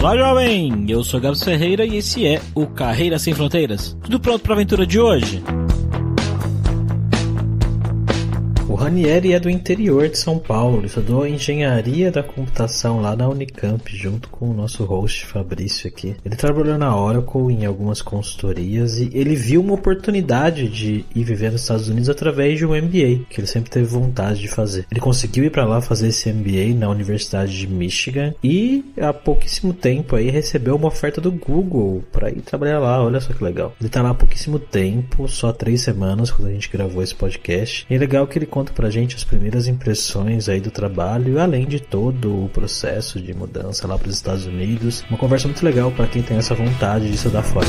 Olá, jovem! Eu sou Gabs Ferreira e esse é o Carreira Sem Fronteiras. Tudo pronto para a aventura de hoje? O Ranieri é do interior de São Paulo, ele estudou Engenharia da Computação lá na Unicamp, junto com o nosso host Fabrício aqui. Ele trabalhou na Oracle em algumas consultorias e ele viu uma oportunidade de ir viver nos Estados Unidos através de um MBA, que ele sempre teve vontade de fazer. Ele conseguiu ir para lá fazer esse MBA na Universidade de Michigan e há pouquíssimo tempo aí recebeu uma oferta do Google para ir trabalhar lá, olha só que legal. Ele tá lá há pouquíssimo tempo, só 3 semanas quando a gente gravou esse podcast, e é legal que ele conta pra gente as primeiras impressões aí do trabalho, além de todo o processo de mudança lá para os Estados Unidos. Uma conversa muito legal para quem tem essa vontade de estudar fora.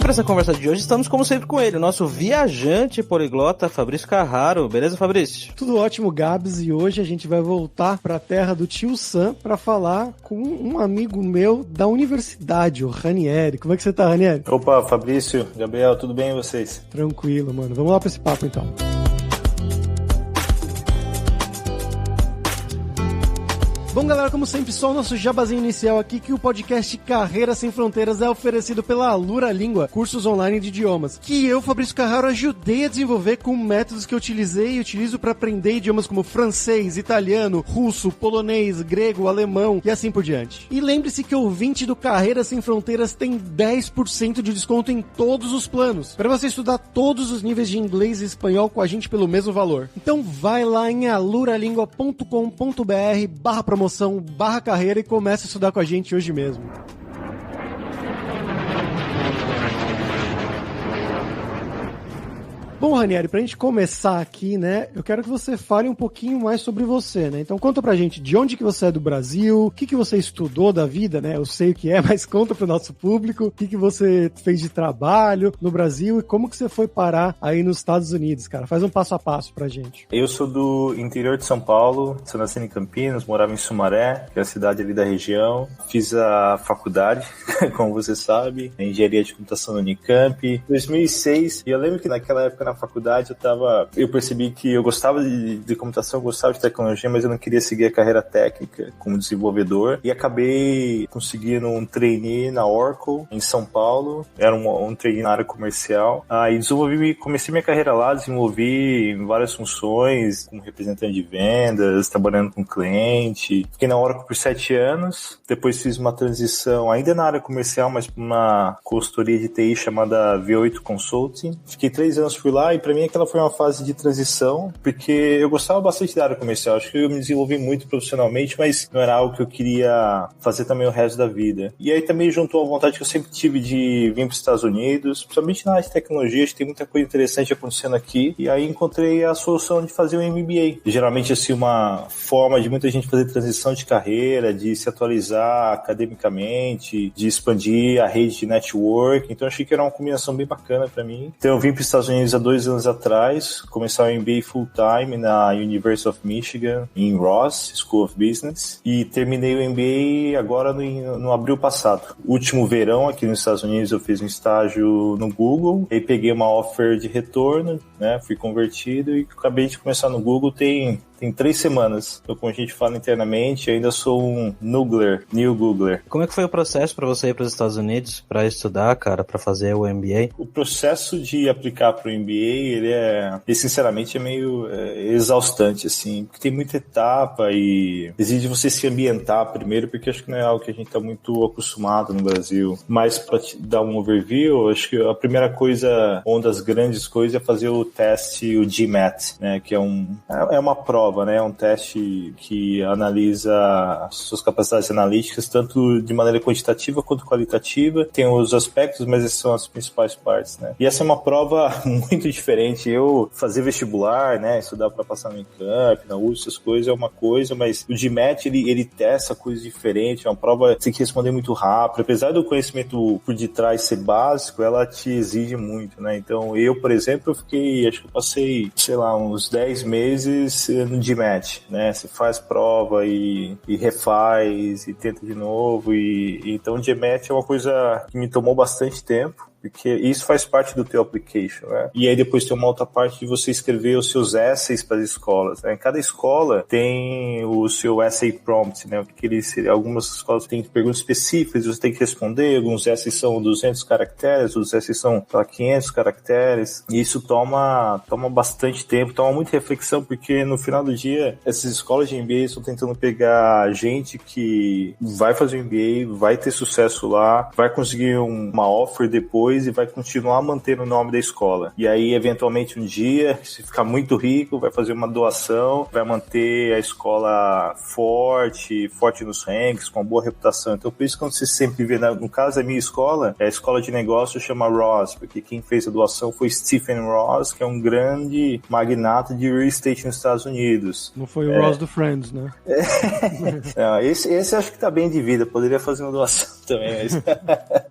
Para essa conversa de hoje, estamos como sempre com ele, o nosso viajante poliglota Fabrício Carraro. Beleza, Fabrício? Tudo ótimo, Gabs, e hoje a gente vai voltar para a terra do tio Sam para falar com um amigo meu da universidade, o Ranieri. Como é que você tá, Ranieri? Opa, Fabrício, Gabriel, tudo bem e vocês? Tranquilo, mano. Vamos lá para esse papo, então. Bom, galera, como sempre, só o nosso jabazinho inicial aqui, que o podcast Carreira Sem Fronteiras é oferecido pela Alura Língua, cursos online de idiomas, que eu, Fabrício Carraro, ajudei a desenvolver com métodos que eu utilizei e utilizo para aprender idiomas como francês, italiano, russo, polonês, grego, alemão e assim por diante. E lembre-se que o ouvinte do Carreira Sem Fronteiras tem 10% de desconto em todos os planos, para você estudar todos os níveis de inglês e espanhol com a gente pelo mesmo valor. Então vai lá em aluralingua.com.br/promoção/carreira e começa a estudar com a gente hoje mesmo. Bom, Ranieri, pra gente começar aqui, né, eu quero que você fale um pouquinho mais sobre você, né? Então conta pra gente de onde que você é do Brasil, o que que você estudou da vida, né? Eu sei o que é, mas conta pro nosso público o que que você fez de trabalho no Brasil e como que você foi parar aí nos Estados Unidos, cara. Faz um passo a passo pra gente. Eu sou do interior de São Paulo, sou nascido em Campinas, morava em Sumaré, que é a cidade ali da região. Fiz a faculdade, como você sabe, Engenharia de Computação na Unicamp, em 2006, e eu lembro que naquela época na faculdade eu percebi que eu gostava de computação, gostava de tecnologia, mas eu não queria seguir a carreira técnica como desenvolvedor, e acabei conseguindo um trainee na Oracle em São Paulo, era um trainee na área comercial, e comecei minha carreira lá, desenvolvi várias funções como representante de vendas, trabalhando com cliente, fiquei na Oracle por 7 anos, depois fiz uma transição ainda na área comercial, mas para uma consultoria de TI chamada V8 Consulting, fiquei 3 anos por lá, e pra mim aquela foi uma fase de transição, porque eu gostava bastante da área comercial, acho que eu me desenvolvi muito profissionalmente, mas não era algo que eu queria fazer também o resto da vida. E aí também juntou a vontade que eu sempre tive de vir para os Estados Unidos, principalmente na área de tecnologia, acho que tem muita coisa interessante acontecendo aqui, e aí encontrei a solução de fazer um MBA. Geralmente, assim, uma forma de muita gente fazer transição de carreira, de se atualizar academicamente, de expandir a rede de network, então achei que era uma combinação bem bacana pra mim. Então eu vim para os Estados Unidos há 2 anos atrás, começar o MBA full-time na University of Michigan, em Ross School of Business, e terminei o MBA agora no abril passado. Último verão aqui nos Estados Unidos eu fiz um estágio no Google, aí peguei uma offer de retorno, né, fui convertido e acabei de começar no Google tem 3 semanas. Então, como a gente fala internamente, ainda sou um new Googler. Como é que foi o processo para você ir para os Estados Unidos para estudar, cara, para fazer o MBA? O processo de aplicar para o MBA, ele sinceramente é meio exaustante, assim, porque tem muita etapa e exige você se ambientar primeiro, porque acho que não é algo que a gente está muito acostumado no Brasil. Mas para te dar um overview, acho que a primeira coisa, uma das grandes coisas é fazer o teste, o GMAT, né, que é uma prova, né? É um teste que analisa as suas capacidades analíticas, tanto de maneira quantitativa quanto qualitativa. Tem os aspectos, mas essas são as principais partes, né? E essa é uma prova muito diferente. Eu fazer vestibular, né? Estudar para passar no Unicamp, na USP, essas coisas é uma coisa, mas o GMAT, ele testa coisas diferentes. É uma prova que você tem que responder muito rápido. Apesar do conhecimento por detrás ser básico, ela te exige muito, né? Então, eu, por exemplo, acho que eu passei, sei lá, uns 10 meses no GMAT, né? Você faz prova e refaz e tenta de novo. Então o GMAT é uma coisa que me tomou bastante tempo, porque isso faz parte do teu application, né? E aí depois tem uma outra parte de você escrever os seus essays para as escolas, né? Cada escola tem o seu essay prompt, né? Algumas escolas têm perguntas específicas, você tem que responder, alguns essays são 200 caracteres, outros essays são 500 caracteres, e isso toma bastante tempo, toma muita reflexão, porque no final do dia, essas escolas de MBA estão tentando pegar gente que vai fazer o MBA, vai ter sucesso lá, vai conseguir uma offer depois, e vai continuar mantendo o nome da escola. E aí, eventualmente, um dia, se ficar muito rico, vai fazer uma doação, vai manter a escola forte nos ranks, com uma boa reputação. Então, por isso, quando você sempre vê, no caso da minha escola, a escola de negócio chama Ross, porque quem fez a doação foi Stephen Ross, que é um grande magnata de real estate nos Estados Unidos. Não foi o Ross do Friends, né? Não, esse acho que tá bem de vida, poderia fazer uma doação também, mas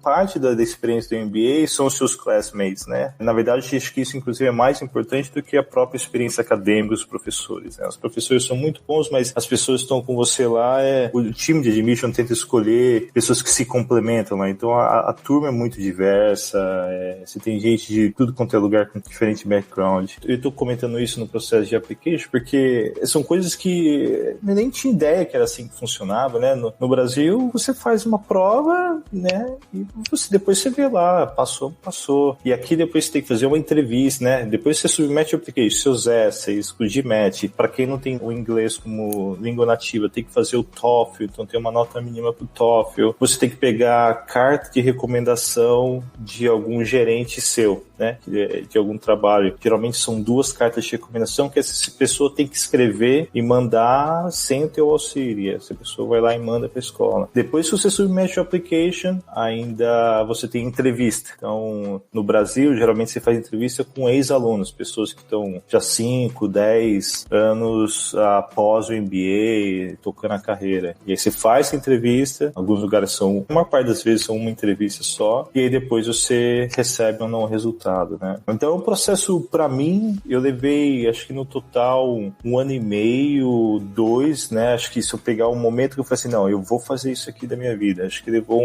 parte da experiência do MBA são os seus classmates, né? Na verdade, acho que isso, inclusive, é mais importante do que a própria experiência acadêmica dos professores, né? Os professores são muito bons, mas as pessoas que estão com você lá, o time de admission tenta escolher pessoas que se complementam, né? Então, a turma é muito diversa, você tem gente de tudo quanto é lugar com diferente background. Eu tô comentando isso no processo de application, porque são coisas que eu nem tinha ideia que era assim que funcionava, né? No Brasil, você faz uma prova, né? E depois você vê lá, passou. E aqui depois você tem que fazer uma entrevista, né? Depois você submete o application, seus essays, o GMAT. Para quem não tem o inglês como língua nativa, tem que fazer o TOEFL, então tem uma nota mínima pro TOEFL. Você tem que pegar a carta de recomendação de algum gerente seu, né? De algum trabalho. Geralmente são 2 cartas de recomendação que essa pessoa tem que escrever e mandar sem o teu auxílio. Essa pessoa vai lá e manda para a escola. Depois, se você submete o application, ainda você tem entrevista. Então, no Brasil, geralmente você faz entrevista com ex-alunos, pessoas que estão já 5, 10 anos após o MBA, tocando a carreira. E aí você faz essa entrevista, alguns lugares são, a maior parte das vezes são uma entrevista só, e aí depois você recebe ou não o resultado, né? Então, o processo, pra mim, eu levei, acho que no total, 1 ano e meio, 2, né? Acho que se eu pegar um momento que eu falei assim, não, eu vou fazer isso aqui da minha vida. Acho que levou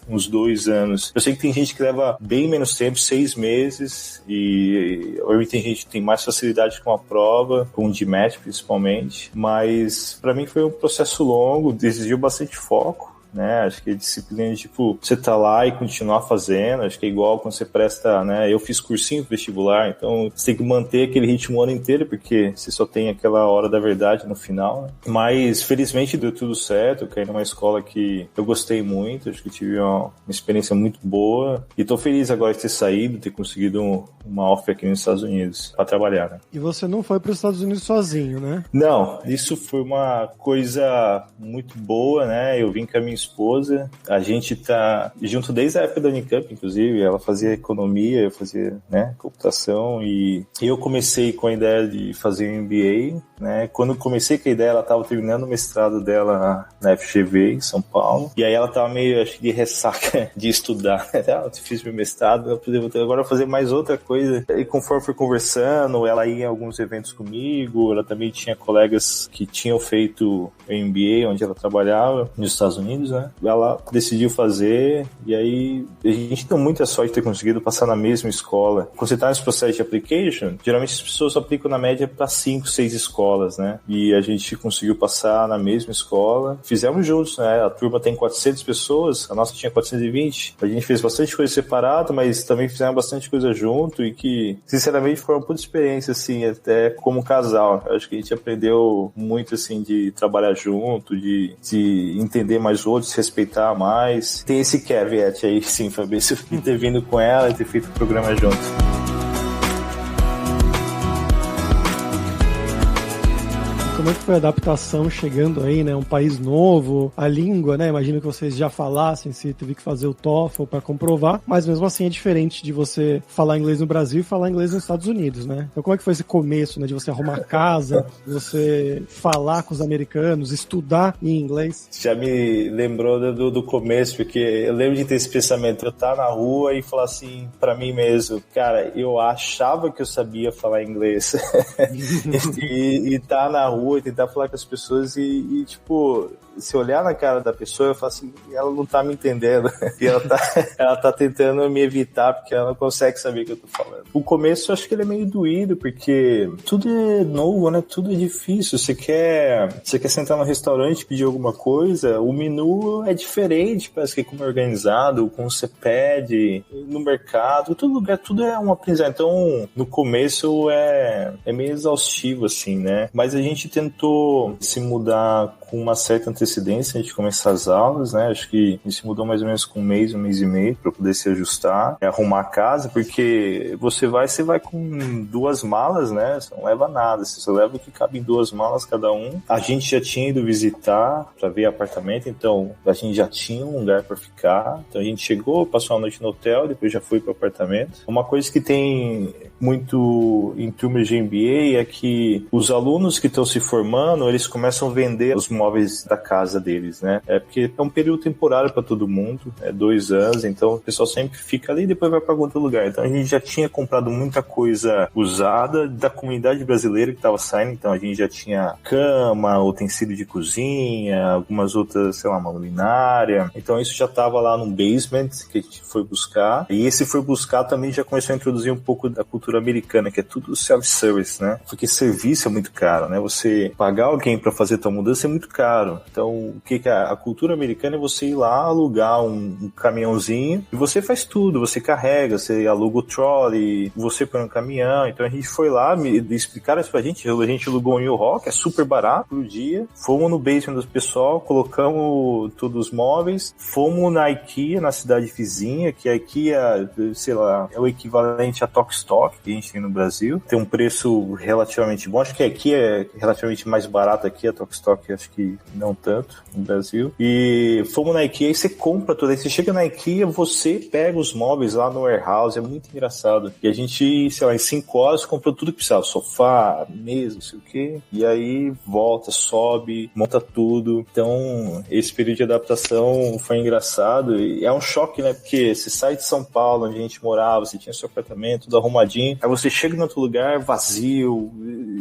uns 2 anos. Eu sei que tem gente que leva bem menos tempo, 6 meses, e obviamente tem gente que tem mais facilidade com a prova, com o GMAT principalmente, mas pra mim foi um processo longo, exigiu bastante foco, né? Acho que a disciplina de, tipo, você tá lá e continuar fazendo, acho que é igual quando você presta, né? Eu fiz cursinho vestibular, então você tem que manter aquele ritmo o ano inteiro, porque você só tem aquela hora da verdade no final, né? Mas, felizmente, deu tudo certo, eu caí numa escola que eu gostei muito, acho que tive uma experiência muito boa, e tô feliz agora de ter saído, ter conseguido uma offer aqui nos Estados Unidos pra trabalhar, né? E você não foi para os Estados Unidos sozinho, né? Não, isso foi uma coisa muito boa, né? Eu vim com a minha esposa, a gente tá junto desde a época da Unicamp, inclusive, ela fazia economia, eu fazia, né, computação, e eu comecei com a ideia de fazer um MBA, né? Quando eu comecei com a ideia, ela estava terminando o mestrado dela na FGV, em São Paulo, e aí ela tava meio, acho que, de ressaca de estudar. Eu fiz meu mestrado, agora vou fazer mais outra coisa. E conforme fui conversando, ela ia em alguns eventos comigo, ela também tinha colegas que tinham feito o MBA, onde ela trabalhava, nos Estados Unidos, né? Ela decidiu fazer, e aí a gente deu muita sorte de ter conseguido passar na mesma escola. Quando você tá nesse processo de application, geralmente as pessoas aplicam na média para 5, 6 escolas, né? E a gente conseguiu passar na mesma escola. Fizemos juntos, né? A turma tem 400 pessoas, a nossa tinha 420. A gente fez bastante coisa separada, mas também fizemos bastante coisa junto, e que, sinceramente, foi uma puta experiência, assim, até como casal. Eu acho que a gente aprendeu muito, assim, de trabalhar junto, de entender mais outros, respeitar mais. Tem esse caveat aí, sim, Fabrício, de ter vindo com ela e ter feito o programa junto. Como é que foi a adaptação chegando aí, né? Um país novo, a língua, né? Imagino que vocês já falassem, se teve que fazer o TOEFL para comprovar, mas mesmo assim é diferente de você falar inglês no Brasil e falar inglês nos Estados Unidos, né? Então como é que foi esse começo, né? De você arrumar casa, você falar com os americanos, estudar em inglês? Já me lembrou do começo, porque eu lembro de ter esse pensamento, eu estar na rua e falar assim pra mim mesmo, cara, eu achava que eu sabia falar inglês e tá na rua rua e tentar falar com as pessoas e tipo, se olhar na cara da pessoa, eu falo assim, ela não tá me entendendo. E ela tá tentando me evitar, porque ela não consegue saber o que eu tô falando. O começo, eu acho que ele é meio doído, porque tudo é novo, né? Tudo é difícil. Você quer sentar no restaurante e pedir alguma coisa, o menu é diferente, parece que é como é organizado, como você pede, no mercado, todo lugar, tudo é um aprendizado. Então, no começo é meio exaustivo, assim, né? Mas a gente tentou se mudar com uma certa antecedência antes de começar as aulas, né? Acho que a gente se mudou mais ou menos com um mês e meio para poder se ajustar, arrumar a casa, porque você vai com 2 malas, né? Você não leva nada, você só leva o que cabe em 2 malas cada um. A gente já tinha ido visitar para ver apartamento, então a gente já tinha um lugar para ficar. Então a gente chegou, passou a noite no hotel, depois já foi para o apartamento. Uma coisa que tem muito em turmas de MBA é que os alunos que estão se formando, eles começam a vender os móveis da casa deles, né? Porque é um período temporário para todo mundo, 2 anos, então o pessoal sempre fica ali e depois vai para outro lugar. Então a gente já tinha comprado muita coisa usada da comunidade brasileira que estava saindo, então a gente já tinha cama, utensílio de cozinha, algumas outras, sei lá, uma luminária. Então isso já estava lá no basement que a gente foi buscar. E esse foi buscar também já começou a introduzir um pouco da cultura americana, que é tudo self-service, né? Porque serviço é muito caro, né? Você pagar alguém para fazer tua mudança é muito caro. Então, o que é a cultura americana é você ir lá alugar um caminhãozinho e você faz tudo, você carrega, você aluga o trolley, você põe um caminhão. Então a gente foi lá, explicaram isso pra gente, a gente alugou um U-Haul, que é super barato por dia, fomos no basement do pessoal, colocamos todos os móveis, fomos na IKEA, na cidade vizinha, que a IKEA, sei lá, é o equivalente a Tok Stock que a gente tem no Brasil, tem um preço relativamente bom, acho que a IKEA é relativamente mais barata aqui, a Tok Stock acho que não tanto no Brasil, e fomos na IKEA e você compra tudo, aí você chega na IKEA, você pega os móveis lá no warehouse, é muito engraçado, e a gente, sei lá, em 5 horas comprou tudo que precisava, sofá, mesa, não sei o que, e aí volta, sobe, monta tudo. Então esse período de adaptação foi engraçado, e é um choque, né, porque você sai de São Paulo, onde a gente morava, você tinha seu apartamento, tudo arrumadinho, aí você chega em outro lugar, vazio,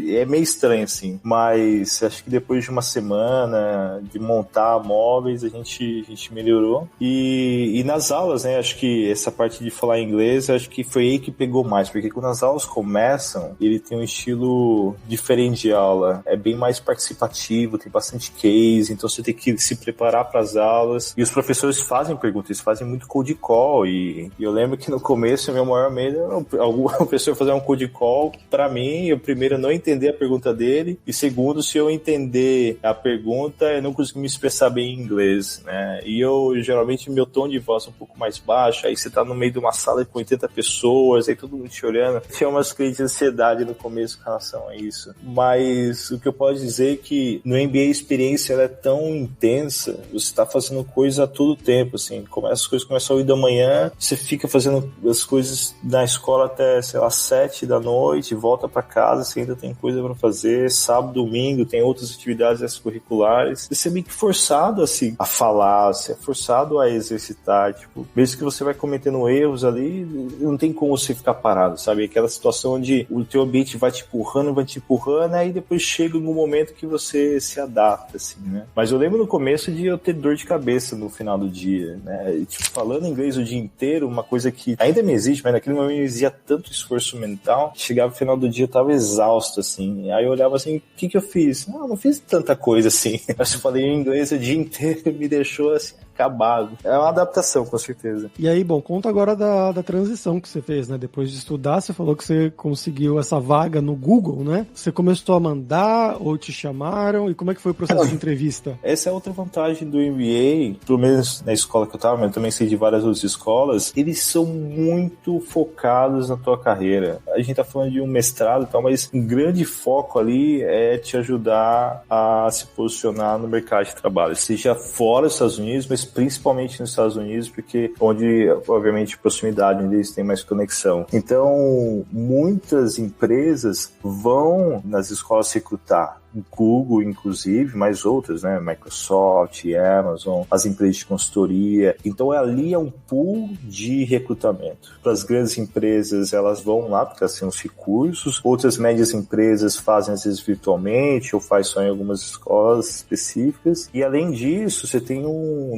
é meio estranho, assim, mas acho que depois de uma semana de montar móveis, a gente melhorou. E nas aulas, né, acho que essa parte de falar inglês, acho que foi aí que pegou mais, porque quando as aulas começam, ele tem um estilo diferente de aula, é bem mais participativo, tem bastante case, então você tem que se preparar para as aulas, e os professores fazem perguntas, eles fazem muito cold call, e eu lembro que no começo, o meu maior medo era algum professor fazer um cold call, para mim, eu primeiro não entender a pergunta dele, e segundo, se eu entender a pergunta, eu não consigo me expressar bem em inglês, né? E eu, geralmente, meu tom de voz é um pouco mais baixo, aí você tá no meio de uma sala com 80 pessoas, aí todo mundo te olhando. Tinha umas crises de ansiedade no começo com relação a isso. Mas o que eu posso dizer é que no MBA a experiência ela é tão intensa, você tá fazendo coisa a todo tempo, assim, as coisas começam às 8 da manhã, você fica fazendo as coisas na escola até, sei lá, 7 da noite, volta pra casa, você ainda tem coisa pra fazer, sábado, domingo, tem outras atividades extracurriculares, você é meio que forçado, assim, a falar, você é forçado a exercitar, tipo, mesmo que você vai cometendo erros ali, não tem como você ficar parado, sabe? Aquela situação onde o teu ambiente vai te empurrando, aí depois chega um momento que você se adapta, assim, né? Mas eu lembro no começo de eu ter dor de cabeça no final do dia, né? E, tipo, falando inglês o dia inteiro, uma coisa que ainda me existe, mas naquele momento me exigia tanto esforço mental, chegava no final do dia eu tava exausto, assim. Aí eu olhava assim, o que eu fiz? Não fiz tanta coisa, assim. Mas eu falei em inglês o dia inteiro e me deixou, assim, acabado. É uma adaptação, com certeza. E aí, bom, conta agora da transição que você fez, né? Depois de estudar, você falou que você conseguiu essa vaga no Google, né? Você começou a mandar ou te chamaram? E como é que foi o processo de entrevista? Essa é outra vantagem do MBA, pelo menos na escola que eu tava, mas eu também sei de várias outras escolas, eles são muito focados na tua carreira. A gente tá falando de um mestrado e tal, mas um grande foco ali é te ajudar a se posicionar no mercado de trabalho, seja fora dos Estados Unidos, mas principalmente nos Estados Unidos, porque onde, obviamente, proximidade, onde eles têm mais conexão. Então, muitas empresas vão nas escolas recrutar. Google, inclusive, mas outras, né? Microsoft, Amazon, as empresas de consultoria. Então, ali é um pool de recrutamento. Para as grandes empresas, elas vão lá porque elas têm os recursos. Outras médias empresas fazem, às vezes, virtualmente ou faz só em algumas escolas específicas. E, além disso, você tem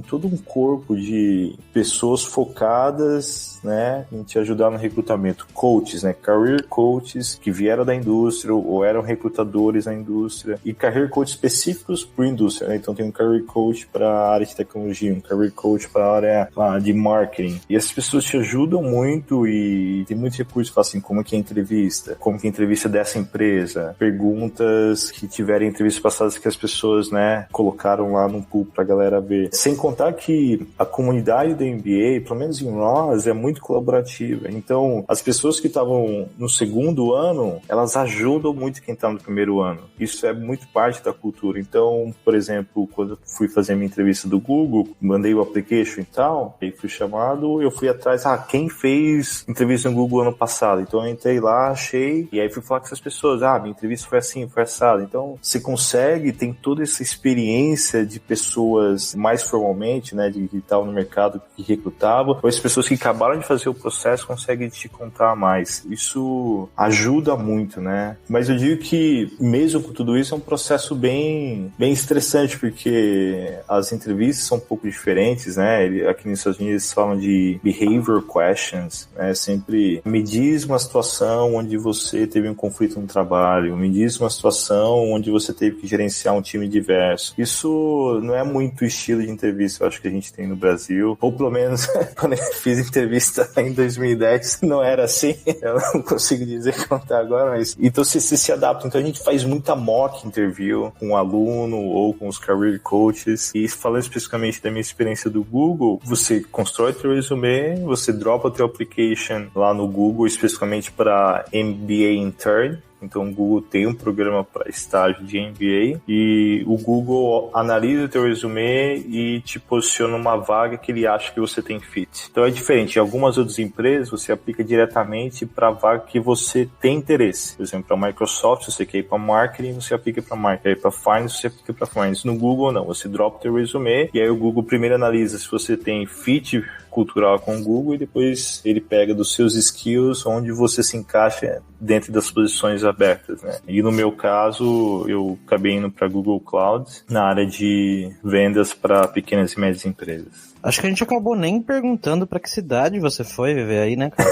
todo um corpo de pessoas focadas, né, em te ajudar no recrutamento. Coaches, né? Career coaches que vieram da indústria ou eram recrutadores na indústria. E career coaches específicos por indústria, né? Então tem um career coach para a área de tecnologia, um career coach para a área de marketing. E essas pessoas te ajudam muito e tem muitos recursos, assim, como que é a entrevista, como que é a entrevista dessa empresa, perguntas que tiverem entrevistas passadas que as pessoas, né, colocaram lá num pool pra galera ver. Sem contar que a comunidade do MBA, pelo menos em nós, é muito colaborativa. Então, as pessoas que estavam no segundo ano, elas ajudam muito quem está no primeiro ano. Isso é muito parte da cultura. Então, por exemplo, quando eu fui fazer a minha entrevista do Google, mandei o application e tal, aí fui chamado, eu fui atrás, quem fez entrevista no Google ano passado? Então, eu entrei lá, achei, e aí fui falar com essas pessoas, minha entrevista foi assim, foi assada. Então, você consegue, tem toda essa experiência de pessoas mais formalmente, né, de estar no mercado que recrutavam, ou as pessoas que acabaram de fazer o processo conseguem te contar mais. Isso ajuda muito, né? Mas eu digo que, mesmo com tudo isso, é um processo bem estressante, porque as entrevistas são um pouco diferentes, né? Aqui nos Estados Unidos eles falam de behavior questions, né? Sempre me diz uma situação onde você teve um conflito no trabalho, me diz uma situação onde você teve que gerenciar um time diverso. Isso não é muito o estilo de entrevista, eu acho, que a gente tem no Brasil, ou pelo menos quando eu fiz entrevista em 2010, não era assim. Eu não consigo dizer como tá agora, mas... Então você se adapta. Então a gente faz muita mock interview com o aluno ou com os career coaches. E falando especificamente da minha experiência do Google, você constrói teu resume, você dropa o teu application lá no Google, especificamente para MBA Intern. Então o Google tem um programa para estágio de MBA e o Google analisa o teu resume e te posiciona numa vaga que ele acha que você tem fit. Então é diferente. Em algumas outras empresas você aplica diretamente para a vaga que você tem interesse. Por exemplo, para a Microsoft, se você quer ir para marketing, você aplica para marketing. Para finance, você aplica para finance. No Google, não. Você dropa o teu resume e aí o Google primeiro analisa se você tem fit cultural com o Google e depois ele pega dos seus skills onde você se encaixa dentro das posições abertas, né? E no meu caso, eu acabei indo para Google Cloud na área de vendas para pequenas e médias empresas. Acho que a gente acabou nem perguntando pra que cidade você foi viver aí, né, cara?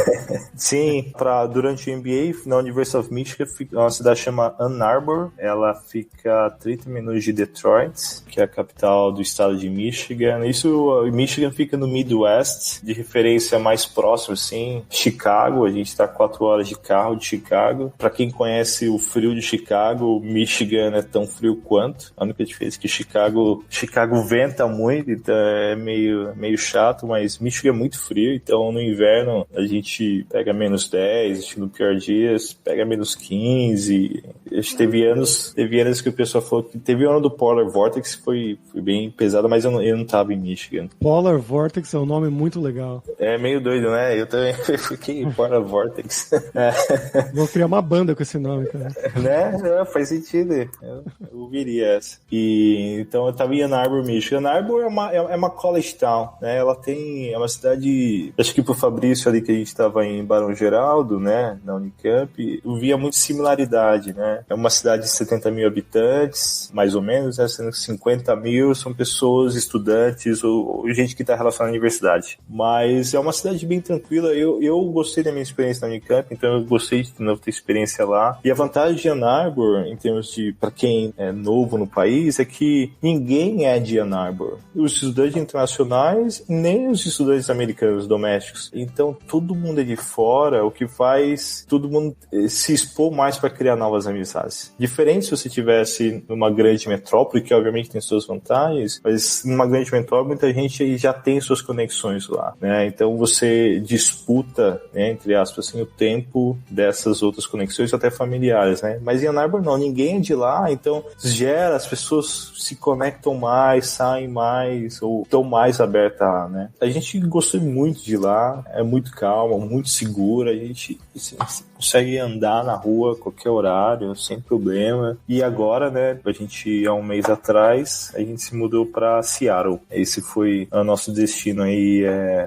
Sim, durante o MBA na University of Michigan, uma cidade chama Ann Arbor. Ela fica a 30 minutos de Detroit, que é a capital do estado de Michigan. Michigan fica no Midwest, de referência mais próximo, assim, Chicago. A gente tá 4 horas de carro de Chicago. Pra quem conhece o frio de Chicago, Michigan é tão frio quanto. A única diferença é que Chicago venta muito, então é meio chato, mas Michigan é muito frio, então no inverno a gente pega menos 10, no pior dias pega menos 15. Acho que teve anos que o pessoal falou que teve o ano do Polar Vortex que foi bem pesado, mas eu não tava em Michigan. Polar Vortex é um nome muito legal. É meio doido, né? Eu também fiquei Polar Vortex. Vou criar uma banda com esse nome, cara. Né? Não, faz sentido. Eu ouviria essa. E então eu tava em Ann Arbor, Michigan. Ann Arbor é uma college town, né? É uma cidade, acho que pro Fabrício ali que a gente tava em Barão Geraldo, né, na Unicamp, eu via muita similaridade, né? É uma cidade de 70 mil habitantes, mais ou menos, né? Sendo que 50 mil são pessoas, estudantes ou gente que tá relacionada à universidade. Mas é uma cidade bem tranquila. Eu gostei da minha experiência na Unicamp, então eu gostei de novo ter experiência lá. E a vantagem de Ann Arbor, em termos de, para quem é novo no país, é que ninguém é de Ann Arbor. Os estudantes internacionais, nem os estudantes americanos domésticos. Então, todo mundo é de fora, o que faz todo mundo se expor mais para criar novas amizades. Diferente se você tivesse numa grande metrópole, que obviamente tem suas vantagens, mas numa grande metrópole, muita gente já tem suas conexões lá, né? Então, você disputa, né, entre aspas, assim, o tempo dessas outras conexões, até familiares, né? Mas em Ann Arbor, não. Ninguém é de lá, então as pessoas se conectam mais, saem mais, ou estão mais aberta, né? A gente gostou muito de lá, é muito calma, muito segura, a gente, assim, consegue andar na rua a qualquer horário, sem problema. E agora, né, há um mês atrás, a gente se mudou para Seattle. Esse foi o nosso destino aí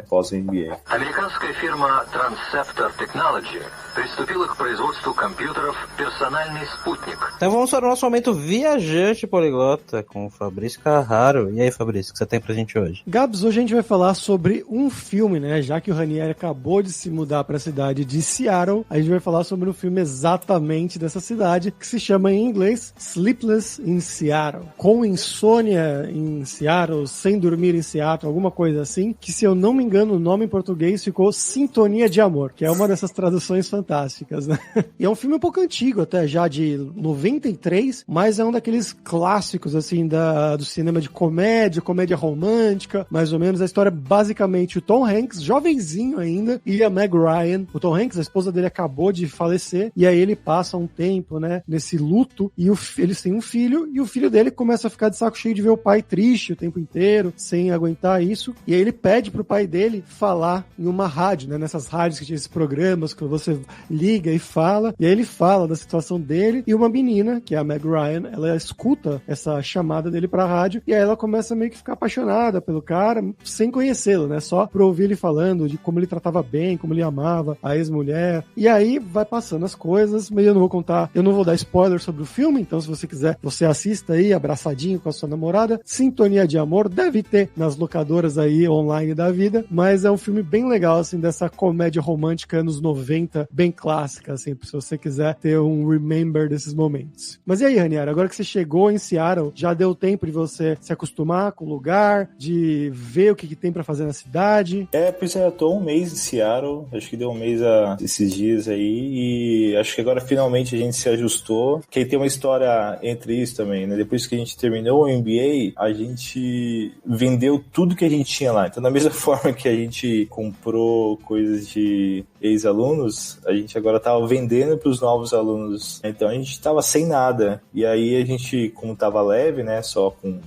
pós-MBA. Американская фирма Transceptor Technology приступила к производству компьютеров «Персональный спутник». Então vamos para o nosso momento viajante poliglota com o Fabrício Carraro. E aí, Fabrício, o que você tem pra gente hoje? Gabs, hoje a gente vai falar sobre um filme, né? Já que o Ranieri acabou de se mudar para a cidade de Seattle, a gente vai falar sobre um filme exatamente dessa cidade, que se chama em inglês Sleepless in Seattle. Com insônia em Seattle, sem dormir em Seattle, alguma coisa assim, que se eu não me engano o nome em português ficou Sintonia de Amor, que é uma dessas traduções fantásticas, né? E é um filme um pouco antigo, até já de 93, mas é um daqueles clássicos, assim, do cinema de comédia romântica, mais ou menos. A história é basicamente o Tom Hanks, jovenzinho ainda, e a Meg Ryan. O Tom Hanks, a esposa dele acabou de falecer, e aí ele passa um tempo, né, nesse luto, e eles têm um filho, e o filho dele começa a ficar de saco cheio de ver o pai triste o tempo inteiro, sem aguentar isso, e aí ele pede pro pai dele falar em uma rádio, né, nessas rádios que tinha esses programas que você liga e fala, e aí ele fala da situação dele, e uma menina, que é a Meg Ryan, ela escuta essa chamada dele pra rádio, e aí ela começa meio que ficar apaixonada pelo cara, sem conhecê-lo, né, só por ouvir ele falando de como ele tratava bem, como ele amava a ex-mulher, e aí vai passando as coisas, mas eu não vou dar spoiler sobre o filme, então se você quiser, você assista aí, abraçadinho com a sua namorada. Sintonia de Amor deve ter nas locadoras aí online da vida, mas é um filme bem legal, assim, dessa comédia romântica anos 90, bem clássica, assim, se você quiser ter um remember desses momentos. Mas e aí, Ranieri, agora que você chegou em Seattle, já deu tempo de você se acostumar com o lugar, de ver o que tem pra fazer na cidade? Pois é, eu tô um mês em Seattle, acho que deu um mês esses dias aí, e acho que agora finalmente a gente se ajustou, que aí tem uma história entre isso também, né? Depois que a gente terminou o MBA, a gente vendeu tudo que a gente tinha lá. Então, da mesma forma que a gente comprou coisas de ex-alunos, a gente agora tava vendendo para os novos alunos. Então, a gente tava sem nada. E aí, a gente, como tava leve, né, só com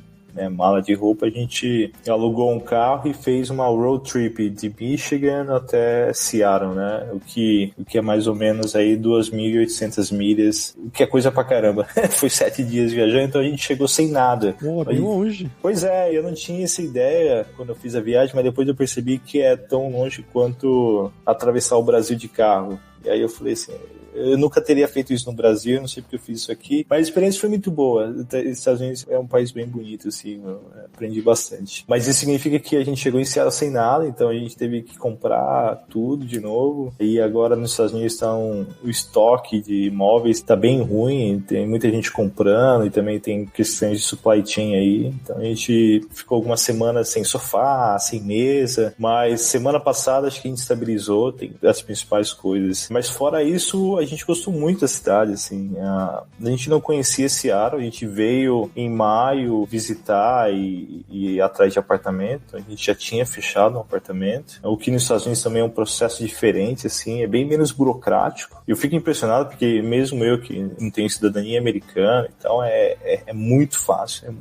mala de roupa, a gente alugou um carro e fez uma road trip de Michigan até Seattle, né? O que é mais ou menos aí 2.800 milhas, o que é coisa pra caramba. Foi 7 dias viajando, então a gente chegou sem nada. Pô, bem longe. Pois é, eu não tinha essa ideia quando eu fiz a viagem, mas depois eu percebi que é tão longe quanto atravessar o Brasil de carro. E aí eu falei assim, eu nunca teria feito isso no Brasil, não sei porque eu fiz isso aqui, mas a experiência foi muito boa. Os Estados Unidos é um país bem bonito, assim, eu aprendi bastante. Mas isso significa que a gente chegou em Seattle sem nada, então a gente teve que comprar tudo de novo. E agora nos Estados Unidos o estoque de imóveis está bem ruim, tem muita gente comprando e também tem questões de supply chain aí. Então a gente ficou algumas semanas sem sofá, sem mesa, mas semana passada acho que a gente estabilizou, tem as principais coisas. Mas fora isso, a gente gostou muito da cidade, assim. A gente não conhecia Seattle, a gente veio em maio visitar e ir atrás de apartamento. A gente já tinha fechado um apartamento. O que nos Estados Unidos também é um processo diferente, assim, é bem menos burocrático. Eu fico impressionado porque mesmo eu que não tenho cidadania americana e tal, é muito fácil,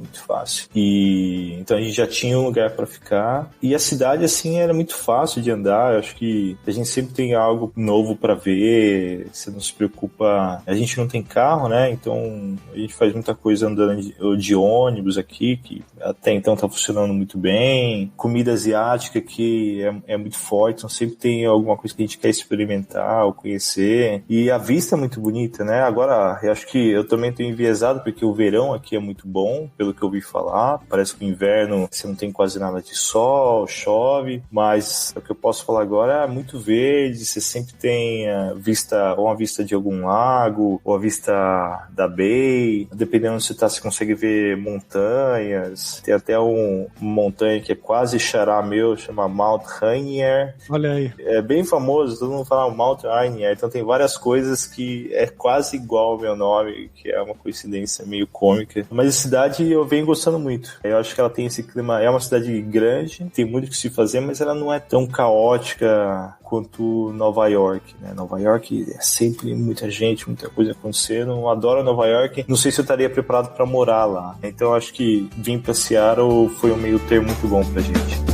E então a gente já tinha um lugar para ficar. E a cidade, assim, era muito fácil de andar. Eu acho que a gente sempre tem algo novo para ver. Você não se preocupa. A gente não tem carro, né? Então a gente faz muita coisa andando de ônibus aqui, que até então tá funcionando muito bem. Comida asiática aqui é muito forte, então sempre tem alguma coisa que a gente quer experimentar ou conhecer. E a vista é muito bonita, né? Agora, eu acho que eu também tô enviesado porque o verão aqui é muito bom, pelo que eu ouvi falar. Parece que o inverno você não tem quase nada de sol, chove, mas o que eu posso falar agora é muito verde, você sempre tem uma vista de algum lago, ou a vista da Bay, dependendo onde você tá, você consegue ver montanhas, tem até uma montanha que é quase xará meu, chama Mount Rainier. Olha aí. É bem famoso, todo mundo fala Mount Rainier, então tem várias coisas que é quase igual ao meu nome, que é uma coincidência meio cômica, mas a cidade eu venho gostando muito. Eu acho que ela tem esse clima, é uma cidade grande, tem muito o que se fazer, mas ela não é tão caótica quanto Nova York, né? Nova York é sempre muita gente, muita coisa acontecendo. Eu adoro Nova York. Não sei se eu estaria preparado para morar lá. Então eu acho que vir para Seattle foi um meio termo muito bom pra gente.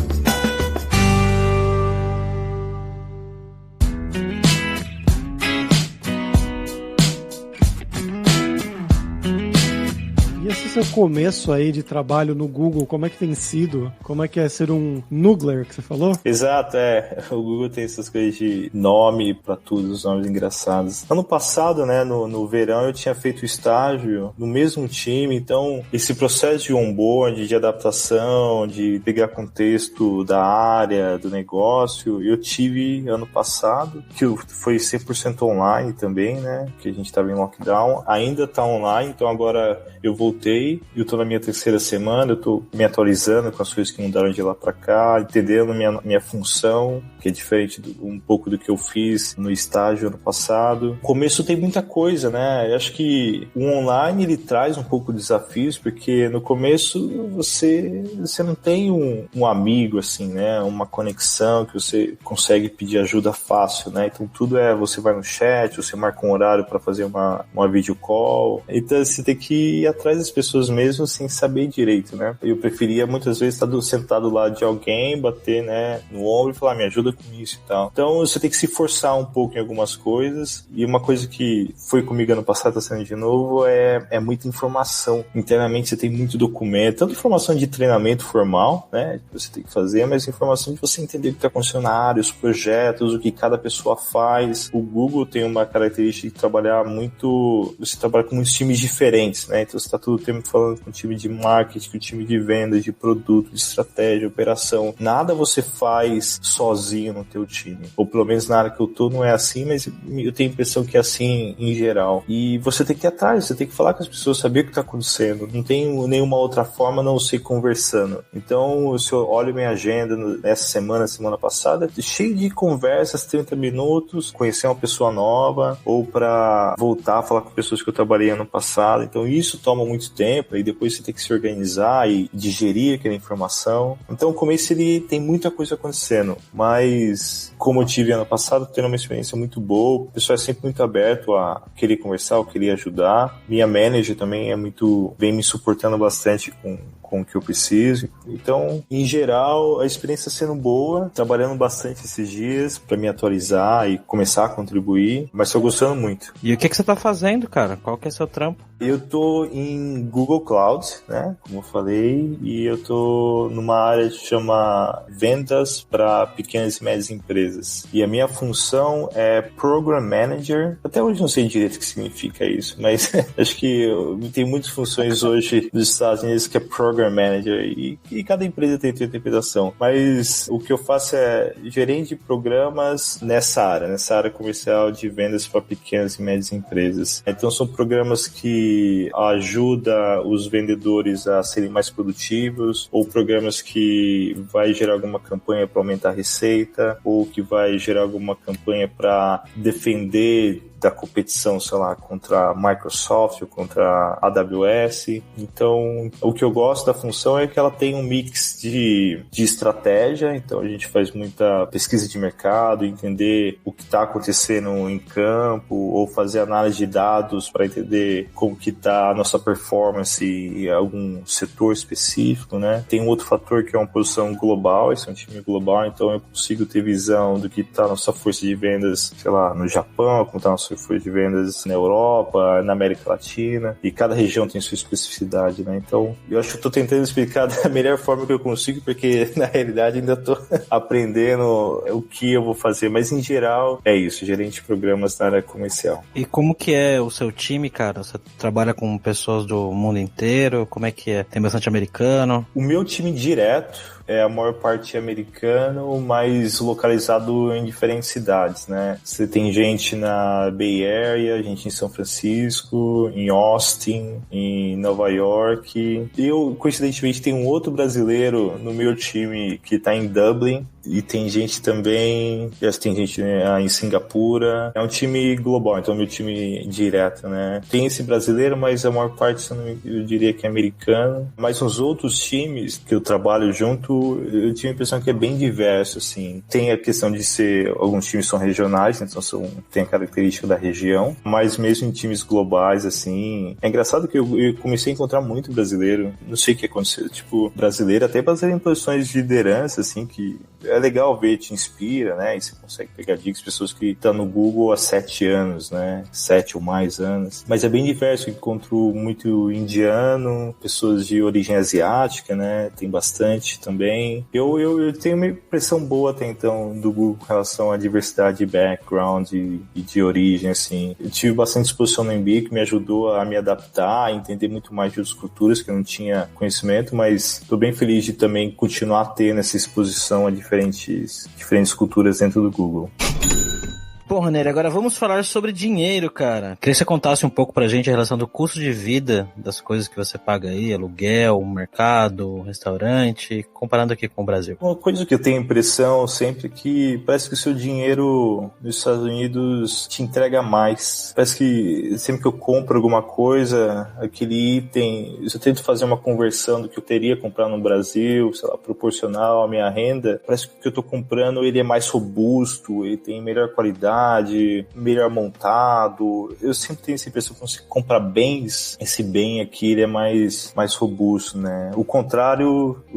seu começo aí de trabalho no Google, como é que tem sido? Como é que é ser um Noogler, que você falou? Exato, o Google tem essas coisas de nome pra tudo, os nomes engraçados. Ano passado, né, no verão, eu tinha feito estágio no mesmo time, então esse processo de onboard, de adaptação, de pegar contexto da área, do negócio, eu tive ano passado, que foi 100% online também, né, que a gente estava em lockdown, ainda tá online, então agora eu voltei, eu tô na minha 3ª semana, eu tô me atualizando com as coisas que mudaram de lá pra cá, entendendo minha função, que é diferente um pouco do que eu fiz no estágio ano passado. O começo tem muita coisa, né? Eu acho que o online ele traz um pouco de desafios, porque no começo você não tem um amigo, assim, né? Uma conexão que você consegue pedir ajuda fácil, né? Então tudo você vai no chat, você marca um horário para fazer uma video call. Então você tem que ir atrás das pessoas mesmo sem saber direito, né? Eu preferia muitas vezes estar sentado lá de alguém, bater, né, no ombro e falar, me ajuda com isso e tal. Então você tem que se forçar um pouco em algumas coisas, e uma coisa que foi comigo ano passado, tá sendo de novo, é muita informação. Internamente você tem muito documento, tanto informação de treinamento formal, né, que você tem que fazer, mas informação de você entender o que está acontecendo na área, os projetos, o que cada pessoa faz. O Google tem uma característica de trabalhar muito, você trabalha com muitos times diferentes, né, então você está todo o tempo falando com o time de marketing, com o time de vendas, de produto, de estratégia, operação. Nada você faz sozinho no teu time. Ou pelo menos na área que eu tô não é assim, mas eu tenho a impressão que é assim em geral. E você tem que ir atrás, você tem que falar com as pessoas, saber o que está acontecendo. Não tem nenhuma outra forma a não ser conversando. Então, se eu olho minha agenda nessa semana passada, cheio de conversas, 30 minutos, conhecer uma pessoa nova, ou para voltar a falar com pessoas que eu trabalhei ano passado. Então, isso toma muito tempo, e depois você tem que se organizar e digerir aquela informação. Então, o começo ele tem muita coisa acontecendo, mas como eu tive ano passado, tendo uma experiência muito boa, o pessoal é sempre muito aberto a querer conversar, a querer ajudar. Minha manager também vem me suportando bastante com o que eu preciso. Então, em geral, a experiência está sendo boa, trabalhando bastante esses dias para me atualizar e começar a contribuir, mas estou gostando muito. E o que você tá fazendo, cara? Qual que é seu trampo? Eu tô em Google Cloud, né, como eu falei, e eu tô numa área que chama vendas para pequenas e médias empresas. E a minha função é Program Manager. Até hoje não sei direito o que significa isso, mas acho que tem muitas funções hoje nos Estados Unidos que é Program Manager, e cada empresa tem sua interpretação. Mas o que eu faço é gerente de programas nessa área comercial de vendas para pequenas e médias empresas. Então são programas que ajuda os vendedores a serem mais produtivos, ou programas que vai gerar alguma campanha para aumentar a receita, ou que vai gerar alguma campanha para defender da competição, sei lá, contra a Microsoft ou contra a AWS. Então, o que eu gosto da função é que ela tem um mix de estratégia, então a gente faz muita pesquisa de mercado, entender o que está acontecendo em campo, ou fazer análise de dados para entender como que está a nossa performance em algum setor específico, né? Tem um outro fator que é uma posição global, esse é um time global, então eu consigo ter visão do que está a nossa força de vendas, sei lá, no Japão, como está a nossa força de vendas na Europa, na América Latina, e cada região tem sua especificidade, né? Então, eu acho que eu tô tentando explicar da melhor forma que eu consigo, porque na realidade ainda tô aprendendo o que eu vou fazer, mas em geral é isso, gerente de programas na área comercial. E como que é o seu time, cara? Você trabalha com pessoas do mundo inteiro? Como é que é? Tem bastante americano? O meu time direto é a maior parte americano, mas localizado em diferentes cidades, né? Você tem gente na Bay Area, gente em São Francisco, em Austin, em Nova York. Eu, coincidentemente, tenho um outro brasileiro no meu time que tá em Dublin. E tem gente também, tem gente em Singapura. É um time global, então é meu time direto, né? Tem esse brasileiro, mas a maior parte eu diria que é americano. Mas os outros times que eu trabalho junto eu tive a impressão que é bem diverso, assim. Tem a questão de ser, alguns times são regionais, então tem a característica da região, mas mesmo em times globais, assim, é engraçado que eu comecei a encontrar muito brasileiro, não sei o que aconteceu, tipo, brasileiro, até brasileiro em posições de liderança, assim, que é legal ver, te inspira, né, e você consegue pegar dicas, pessoas que estão no Google há 7 anos, né, 7 ou mais anos, mas é bem diverso, eu encontro muito indiano, pessoas de origem asiática, né, tem bastante também. Eu tenho uma impressão boa até então do Google com relação à diversidade de background e de origem, assim. Eu tive bastante exposição no MBA que me ajudou a me adaptar, a entender muito mais de outras culturas que eu não tinha conhecimento, mas estou bem feliz de também continuar tendo essa exposição a diferentes culturas dentro do Google. Bom, Ranieri, agora vamos falar sobre dinheiro, cara. Queria que você contasse um pouco pra gente a relação do custo de vida das coisas que você paga aí, aluguel, mercado, restaurante, comparando aqui com o Brasil. Uma coisa que eu tenho a impressão sempre que parece que o seu dinheiro nos Estados Unidos te entrega mais. Parece que sempre que eu compro alguma coisa, aquele item, se eu tento fazer uma conversão do que eu teria comprado no Brasil, sei lá, proporcional à minha renda, parece que o que eu tô comprando ele é mais robusto, ele tem melhor qualidade, melhor montado. Eu sempre tenho essa impressão que quando você compra bens, esse bem aqui ele é mais robusto, né? O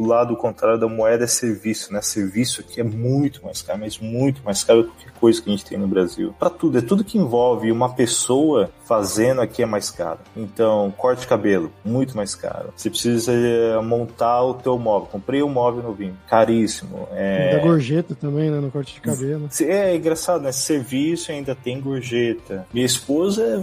lado contrário da moeda é serviço, né? Serviço aqui é muito mais caro, mas muito mais caro do que qualquer coisa que a gente tem no Brasil. Para tudo, é tudo que envolve uma pessoa fazendo aqui é mais caro. Então, corte de cabelo, muito mais caro. Você precisa montar o teu móvel. Comprei um móvel novinho, caríssimo. Da gorjeta também, né? No corte de cabelo. É engraçado, né? Serviço ainda tem gorjeta. Minha esposa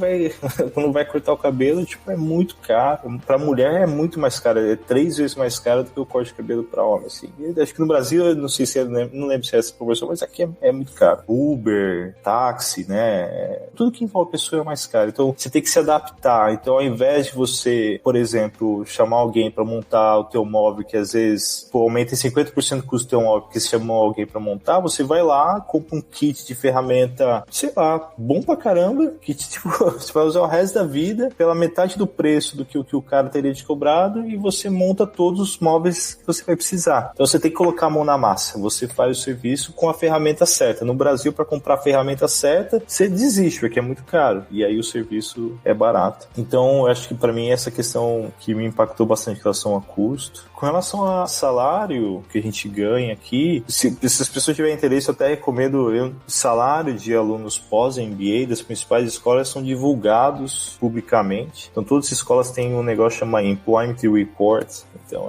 quando vai cortar o cabelo, tipo, é muito caro. Pra mulher é muito mais caro, é 3 vezes mais caro do que o corte de cabelo pra homem, assim. Eu acho que no Brasil, eu não sei se não lembro se é essa proporção, mas aqui é muito caro. Uber, táxi, né? Tudo que envolve pessoa é mais caro. Então, você tem que se adaptar. Então, ao invés de você, por exemplo, chamar alguém pra montar o teu móvel, que às vezes aumenta em 50% o custo do teu móvel, porque você chamou alguém pra montar, você vai lá, compra um kit de ferramenta, sei lá, bom pra caramba, que tipo, você vai usar o resto da vida pela metade do preço do que o cara teria te cobrado e você monta todos os móveis que você vai precisar. Então você tem que colocar a mão na massa, você faz o serviço com a ferramenta certa. No Brasil, para comprar a ferramenta certa, você desiste, porque é muito caro, e aí o serviço é barato. Então, eu acho que para mim essa questão que me impactou bastante em relação a custo. Com relação a salário que a gente ganha aqui, se as pessoas tiverem interesse, eu até recomendo, salário de alunos pós-MBA das principais escolas são divulgados publicamente. Então, todas as escolas têm um negócio chamado Employment Report. Então,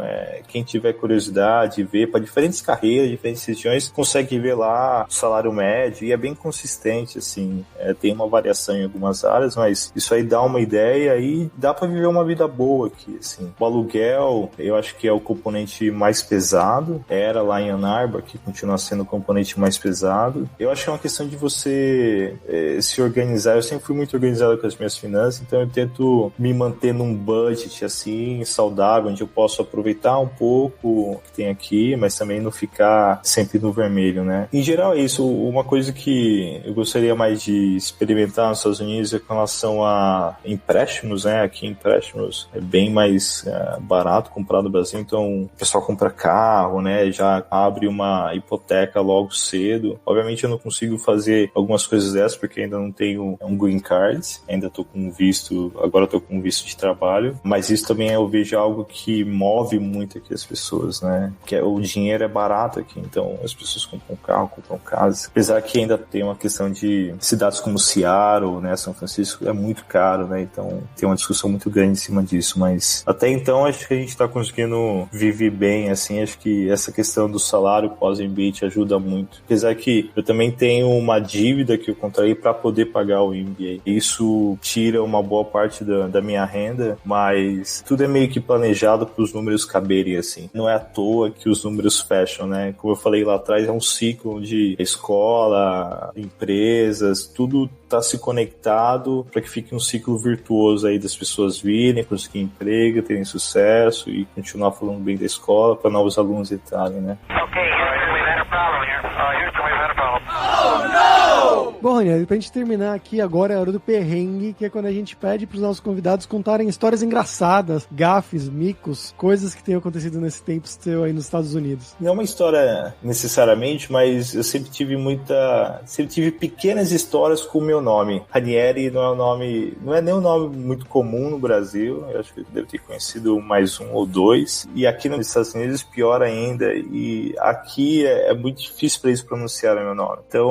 quem tiver curiosidade de ver para diferentes carreiras, diferentes regiões, consegue ver lá o salário médio e é bem consistente, assim. Tem uma variação em algumas áreas, mas isso aí dá uma ideia e dá para viver uma vida boa aqui, assim. O aluguel, eu acho que é o componente mais pesado. Era lá em Ann Arbor, que continua sendo o componente mais pesado. Eu acho que é uma questão de você se organizar. Eu sempre fui muito organizado com as minhas finanças, então eu tento me manter num budget assim, saudável, onde eu posso aproveitar um pouco o que tem aqui, mas também não ficar sempre no vermelho, né? Em geral é isso. Uma coisa que eu gostaria mais de experimentar nos Estados Unidos é com relação a empréstimos, né? Aqui empréstimos é bem mais barato comparado no Brasil, então o pessoal compra carro, né? Já abre uma hipoteca logo cedo. Obviamente eu não consigo fazer algumas coisas dessas porque ainda não tenho um green card, ainda tô com visto, agora tô com visto de trabalho, mas isso também eu vejo algo que move muito aqui as pessoas, né? Que o dinheiro é barato aqui, então as pessoas compram carro, compram casa. Apesar que ainda tem uma questão de cidades como Seattle, né? São Francisco é muito caro, né? Então tem uma discussão muito grande em cima disso, mas até então acho que a gente tá conseguindo viver bem, assim, acho que essa questão do salário pós-MBA te ajuda muito. Apesar que eu também tenho uma dívida que eu contraí para poder pagar o MBA. Isso tira uma boa parte da minha renda, mas tudo é meio que planejado para os números caberem, assim. Não é à toa que os números fecham, né? Como eu falei lá atrás, é um ciclo onde escola, empresas, tudo tá se conectado para que fique um ciclo virtuoso aí das pessoas virem, conseguir emprego, terem sucesso e continuar falando bem da escola para novos alunos entrarem, né? Okay, Houston, we've had a problem here. Houston, we've had a problem. Oh, no! Bom, Ranieri, pra gente terminar aqui, agora é a hora do perrengue, que é quando a gente pede pros nossos convidados contarem histórias engraçadas, gafes, micos, coisas que tenham acontecido nesse tempo seu aí nos Estados Unidos. Não é uma história necessariamente, mas eu sempre tive pequenas histórias com o meu nome. Ranieri não é nem um nome muito comum no Brasil, eu acho que eu devo ter conhecido mais um ou dois, e aqui nos Estados Unidos pior ainda, e aqui é muito difícil para eles pronunciarem meu nome. Então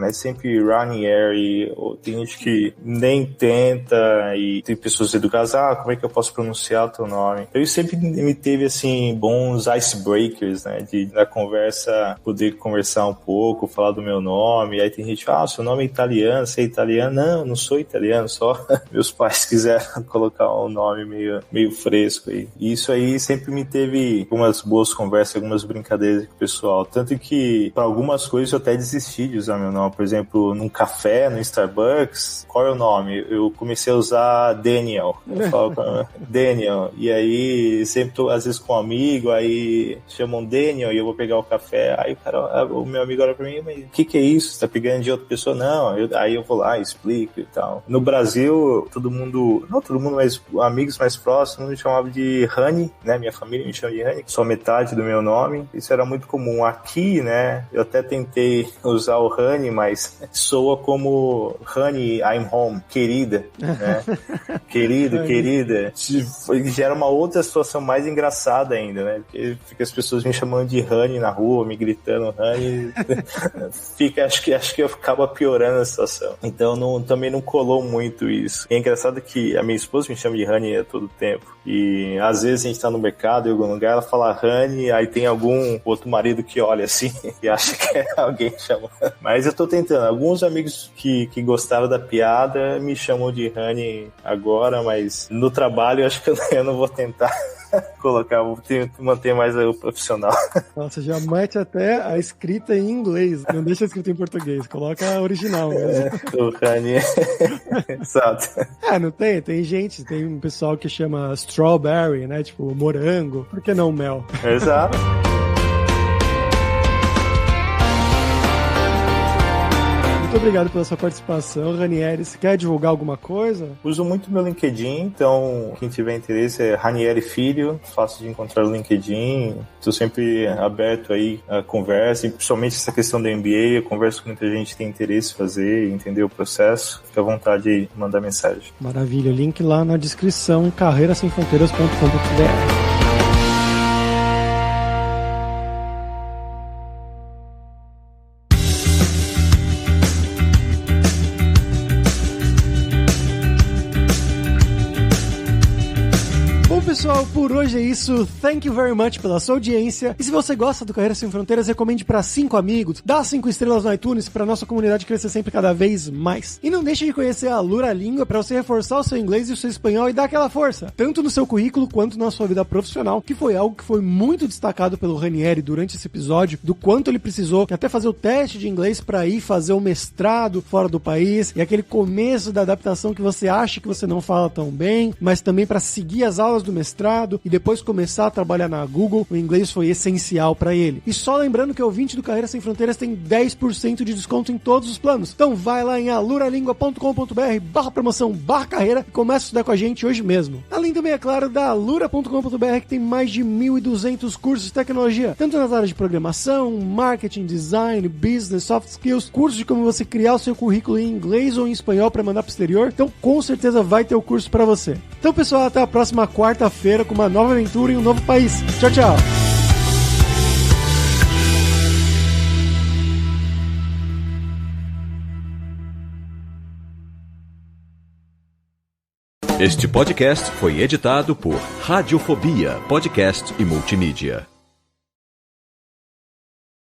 é sempre Ranieri, ou tem gente que nem tenta, e tem pessoas educadas, como é que eu posso pronunciar o teu nome? Eu sempre me teve assim bons icebreakers, né, na conversa, poder conversar um pouco, falar do meu nome. Aí tem gente que fala, seu nome é italiano, você é italiano? Não sou italiano, só meus pais quiseram colocar um nome meio fresco aí. E isso aí sempre me teve algumas boas conversas, algumas brincadeiras com o pessoal, tanto que para algumas coisas eu até desisti de usar meu nome. Por exemplo, num café, no Starbucks, qual é o nome? Eu comecei a usar Daniel. Eu falo Daniel, e aí sempre tô às vezes com um amigo, aí chamam Daniel e eu vou pegar o café, aí o meu amigo olha pra mim, mas o que é isso? Você tá pegando de outra pessoa? Não, aí eu vou lá, explico e tal. No Brasil, não todo mundo, mas amigos mais próximos me chamavam de Rani, né? Minha família me chama de Rani, só metade do meu nome. Isso era muito comum. Aqui, né? Eu até tentei usar o Rani, mas soa como Honey, I'm home, querida, né? querida. Gera uma outra situação mais engraçada ainda, né? Porque fica as pessoas me chamando de Honey na rua, me gritando Honey. Acho que eu acaba piorando a situação. Então também não colou muito isso. E é engraçado que a minha esposa me chama de Honey a todo tempo. E às vezes a gente tá no mercado em algum lugar, ela fala Honey, aí tem algum outro marido que olha assim e acha que é alguém chamando. Mas eu tô tentando. Alguns amigos que gostaram da piada me chamam de Honey agora, mas no trabalho eu acho que eu não vou tentar colocar, vou manter mais o profissional. Nossa, já mete até a escrita em inglês, não deixa a escrita em português, coloca a original mesmo. O Honey. Exato. Não tem um pessoal que chama strawberry, né, tipo morango, por que não mel? Exato. Muito obrigado pela sua participação, Ranieri. Você quer divulgar alguma coisa? Uso muito meu LinkedIn, então quem tiver interesse é Ranieri Filho, fácil de encontrar no LinkedIn. Estou sempre aberto aí a conversa, e principalmente essa questão da MBA, eu converso com muita gente que tem interesse em fazer e entender o processo. Fique à vontade de mandar mensagem. Maravilha, link lá na descrição em carreirasemfronteiras.com.br. Pessoal, por hoje é isso. Thank you very much pela sua audiência. E se você gosta do Carreira Sem Fronteiras, recomende para 5 amigos, dá 5 estrelas no iTunes para nossa comunidade crescer sempre cada vez mais. E não deixe de conhecer a Lura Língua para você reforçar o seu inglês e o seu espanhol e dar aquela força, tanto no seu currículo quanto na sua vida profissional, que foi algo que foi muito destacado pelo Ranieri durante esse episódio, do quanto ele precisou até fazer o teste de inglês para ir fazer o mestrado fora do país, e aquele começo da adaptação que você acha que você não fala tão bem, mas também para seguir as aulas do mestrado e depois começar a trabalhar na Google, o inglês foi essencial para ele. E só lembrando que o ouvinte do Carreira Sem Fronteiras tem 10% de desconto em todos os planos. Então vai lá em aluralingua.com.br/promoção/carreira e começa a estudar com a gente hoje mesmo. Além também, é claro, da alura.com.br, que tem mais de 1.200 cursos de tecnologia, tanto nas áreas de programação, marketing, design, business, soft skills, cursos de como você criar o seu currículo em inglês ou em espanhol para mandar pro exterior. Então com certeza vai ter o curso para você. Então pessoal, até a próxima quarta-feira com uma nova aventura em um novo país. Tchau, tchau! Este podcast foi editado por Radiofobia, podcast e multimídia.